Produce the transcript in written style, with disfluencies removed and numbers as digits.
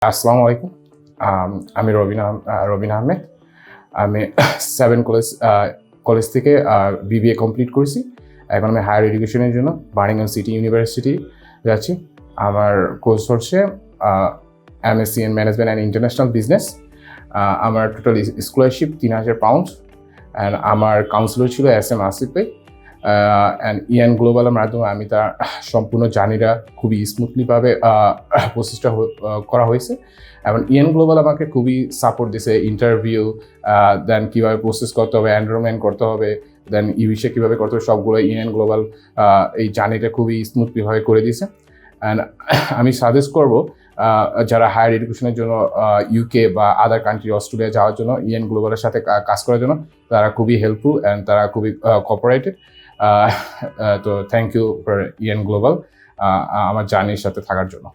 আসসালামু আলাইকুম। আমি রবিন আহমেদ। আমি 7 কলেজ থেকে বিবিএ কমপ্লিট করেছি। এখন আমি হায়ার এডুকেশনের জন্য বার্মিংহাম সিটি ইউনিভার্সিটি যাচ্ছি। আমার কোর্স হচ্ছে MSc in management and international business. আমার টোটাল স্কলারশিপ ৩,০০০ পাউন্ড অ্যান্ড আমার কাউন্সিলর ছিল SM আসিফ ভাই। অ্যান্ড ইএন গ্লোবালের মাধ্যমে আমি তার সম্পূর্ণ জার্নিটা খুবই স্মুথলিভাবে প্রসেসটা করা হয়েছে এবং ইএন গ্লোবাল আমাকে খুবই সাপোর্ট দিয়েছে। ইন্টারভিউ, দেন কীভাবে প্রসেস করতে হবে, এনরোলমেন্ট করতে হবে, দেন ইউএসএ কীভাবে করতে হবে, সবগুলো ইএন গ্লোবাল এই জার্নিটা খুবই স্মুথলিভাবে করে দিয়েছে। অ্যান্ড আমি সাজেস্ট করবো যারা হায়ার এডুকেশনের জন্য ইউকে বা আদার কান্ট্রি অস্ট্রেলিয়া যাওয়ার জন্য ইএন গ্লোবালের সাথে কাজ করার জন্য, তারা খুবই হেল্পফুল অ্যান্ড তারা খুবই কোঅপারেটেড। তো thank you for EN global আমার জার্নির সাথে থাকার জন্য।